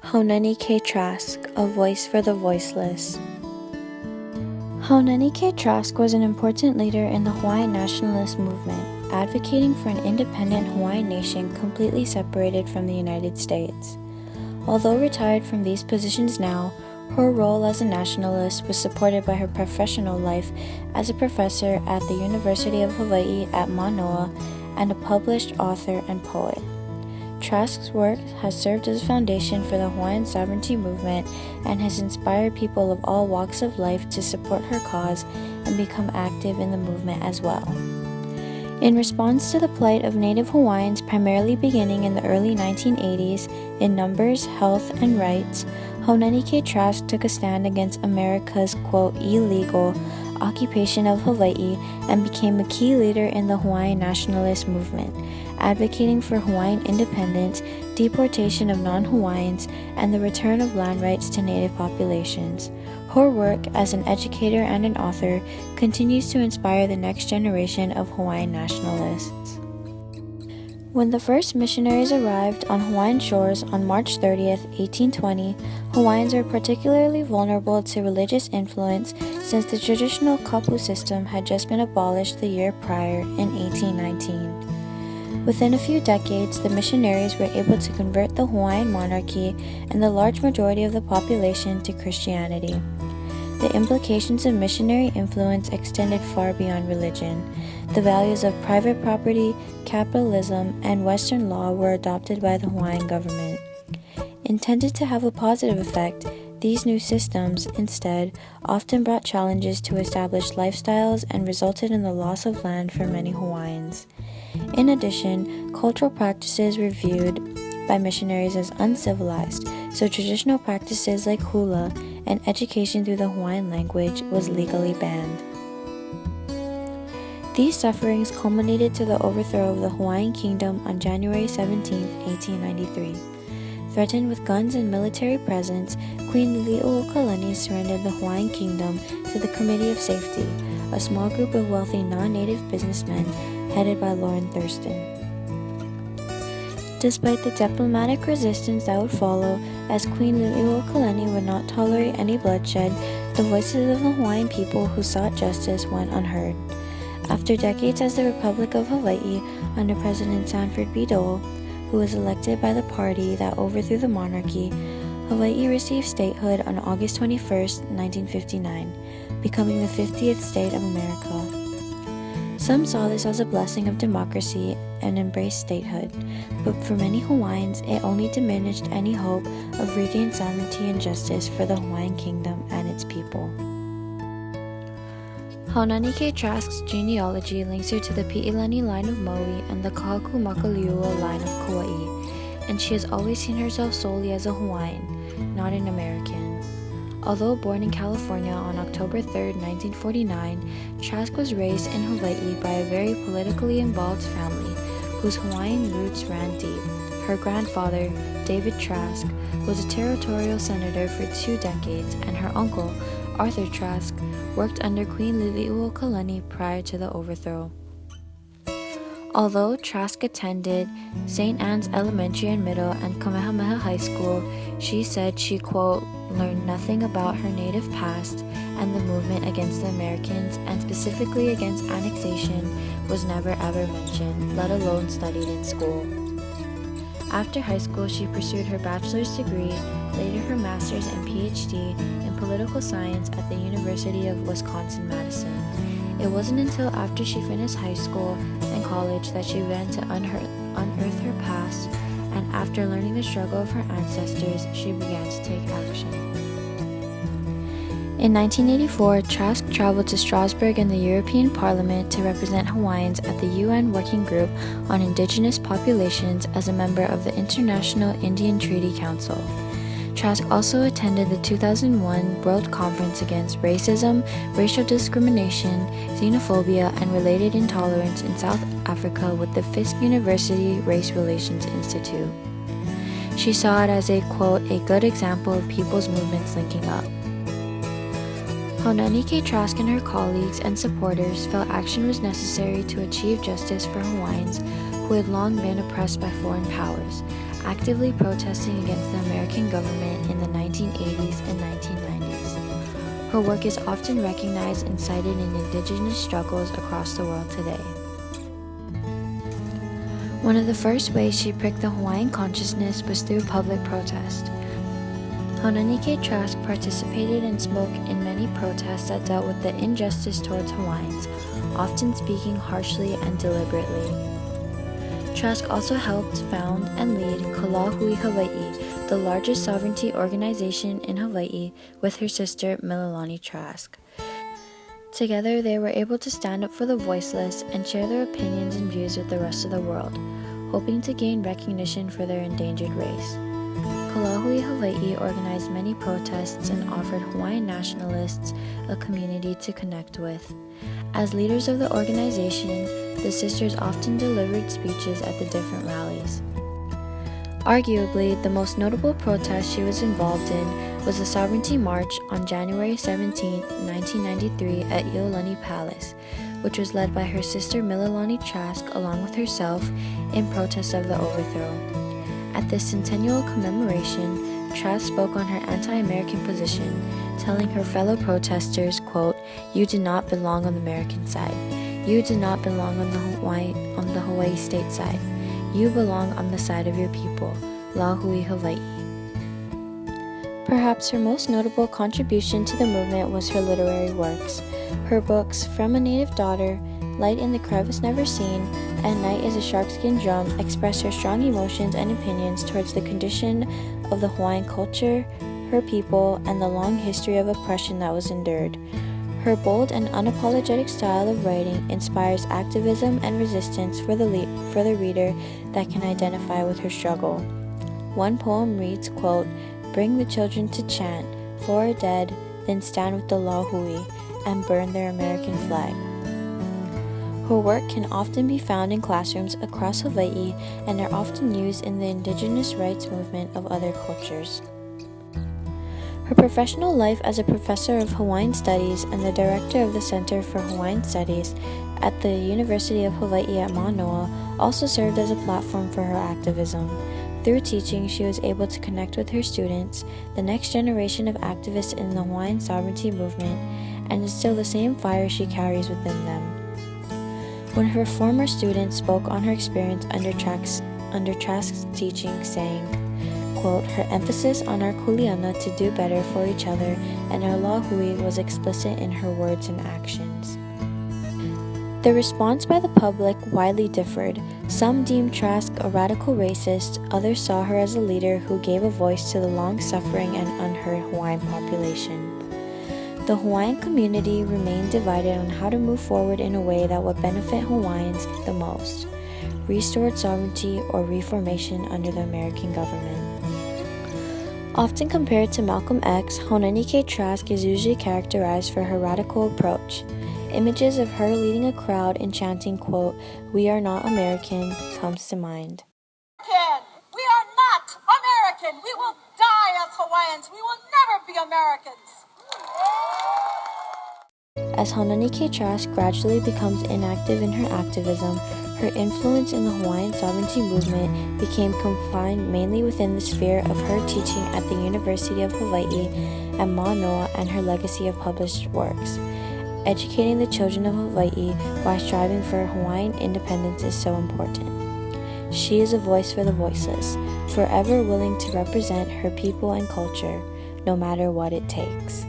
Haunani K. Trask, A Voice for the Voiceless. Haunani K. Trask was an important leader in the Hawaiian nationalist movement, advocating for an independent Hawaiian nation completely separated from the United States. Although retired from these positions now, her role as a nationalist was supported by her professional life as a professor at the University of Hawaii at Manoa and a published author and poet. Trask's work has served as a foundation for the Hawaiian sovereignty movement and has inspired people of all walks of life to support her cause and become active in the movement as well. In response to the plight of Native Hawaiians primarily beginning in the early 1980s in numbers, health, and rights, Haunani K. Trask took a stand against America's, quote, illegal occupation of Hawaii and became a key leader in the Hawaiian nationalist movement, advocating for Hawaiian independence, deportation of non-Hawaiians, and the return of land rights to Native populations. Her work as an educator and an author continues to inspire the next generation of Hawaiian nationalists. When the first missionaries arrived on Hawaiian shores on March 30th, 1820, Hawaiians were particularly vulnerable to religious influence since the traditional kapu system had just been abolished the year prior in 1819. Within a few decades, the missionaries were able to convert the Hawaiian monarchy and the large majority of the population to Christianity. The implications of missionary influence extended far beyond religion. The values of private property, capitalism, and Western law were adopted by the Hawaiian government. Intended to have a positive effect, these new systems, instead, often brought challenges to established lifestyles and resulted in the loss of land for many Hawaiians. In addition, cultural practices were viewed by missionaries as uncivilized, so traditional practices like hula and education through the Hawaiian language was legally banned. These sufferings culminated to the overthrow of the Hawaiian kingdom on January 17, 1893. Threatened with guns and military presence, Queen Liliuokalani surrendered the Hawaiian kingdom to the Committee of Safety, a small group of wealthy non-native businessmen headed by Lawrence Thurston. Despite the diplomatic resistance that would follow, as Queen Liliuokalani would not tolerate any bloodshed, the voices of the Hawaiian people who sought justice went unheard. After decades as the Republic of Hawaii under President Sanford B. Dole, who was elected by the party that overthrew the monarchy, Hawaii received statehood on August 21, 1959, becoming the 50th state of America. Some saw this as a blessing of democracy and embraced statehood, but for many Hawaiians, it only diminished any hope of regained sovereignty and justice for the Hawaiian kingdom and its people. Haunani K. Trask's genealogy links her to the Pi'ilani line of Maui and the Kaʻiu line of Kauai, and she has always seen herself solely as a Hawaiian, not an American. Although born in California on October 3, 1949, Trask was raised in Hawaii by a very politically involved family whose Hawaiian roots ran deep. Her grandfather, David Trask, was a territorial senator for 2 decades, and her uncle, Arthur Trask, worked under Queen Liliuokalani prior to the overthrow. Although Trask attended St. Anne's Elementary and Middle and Kamehameha High School, she said she, quote, learned nothing about her native past, and the movement against the Americans, and specifically against annexation, was never ever mentioned, let alone studied in school. After high school, she pursued her bachelor's degree, later her master's and PhD in political science at the University of Wisconsin-Madison. It wasn't until after she finished high school and college that she began to unearth her past, and after learning the struggle of her ancestors, she began to take action. In 1984, Trask traveled to Strasbourg in the European Parliament to represent Hawaiians at the UN Working Group on Indigenous Populations as a member of the International Indian Treaty Council. Trask also attended the 2001 World Conference Against Racism, Racial Discrimination, Xenophobia, and Related Intolerance in South Africa with the Fisk University Race Relations Institute. She saw it as a, quote, a good example of people's movements linking up. Haunani K. Trask and her colleagues and supporters felt action was necessary to achieve justice for Hawaiians who had long been oppressed by foreign powers, actively protesting against the American American government in the 1980s and 1990s. Her work is often recognized and cited in Indigenous struggles across the world today. One of the first ways she pricked the Hawaiian consciousness was through public protest. Haunani-Kay Trask participated and spoke in many protests that dealt with the injustice towards Hawaiians, often speaking harshly and deliberately. Trask also helped found and lead Kalahui Hawaii, the largest sovereignty organization in Hawaii, with her sister Mililani Trask. Together, they were able to stand up for the voiceless and share their opinions and views with the rest of the world, hoping to gain recognition for their endangered race. Kalahui Hawaii organized many protests and offered Hawaiian nationalists a community to connect with. As leaders of the organization, the sisters often delivered speeches at the different rallies. Arguably, the most notable protest she was involved in was the Sovereignty March on January 17, 1993 at Iolani Palace, which was led by her sister Mililani Trask along with herself in protest of the overthrow. At this centennial commemoration, Trask spoke on her anti-American position, telling her fellow protesters, quote, "You do not belong on the American side. You do not belong on the Hawaii state side. You belong on the side of your people, Lahui Hawaii." Perhaps her most notable contribution to the movement was her literary works. Her books, From a Native Daughter, Light in the Crevice Never Seen, and Night is a Sharkskin Drum express her strong emotions and opinions towards the condition of the Hawaiian culture, her people, and the long history of oppression that was endured. Her bold and unapologetic style of writing inspires activism and resistance for the reader that can identify with her struggle. One poem reads, quote, "Bring the children to chant, for our dead, then stand with the Lahui and burn their American flag." Her work can often be found in classrooms across Hawaii and are often used in the indigenous rights movement of other cultures. Her professional life as a professor of Hawaiian Studies and the director of the Center for Hawaiian Studies at the University of Hawaii at Manoa also served as a platform for her activism. Through teaching, she was able to connect with her students, the next generation of activists in the Hawaiian sovereignty movement, and instill the same fire she carries within them. When her former students spoke on her experience under Trask's teaching, saying, quote, "Her emphasis on our kuleana to do better for each other and our lahui was explicit in her words and actions." The response by the public widely differed. Some deemed Trask a radical racist, others saw her as a leader who gave a voice to the long-suffering and unheard Hawaiian population. The Hawaiian community remained divided on how to move forward in a way that would benefit Hawaiians the most: restored sovereignty or reformation under the American government. Often compared to Malcolm X, Haunani-Kay Trask is usually characterized for her radical approach. Images of her leading a crowd and chanting, quote, "We are not American," comes to mind. We are not American. We will die as Hawaiians. We will never be Americans. As Haunani-Kay Trask gradually becomes inactive in her activism, her influence in the Hawaiian sovereignty movement became confined mainly within the sphere of her teaching at the University of Hawaii and Manoa and her legacy of published works. Educating the children of Hawaii while striving for Hawaiian independence is so important. She is a voice for the voiceless, forever willing to represent her people and culture, no matter what it takes.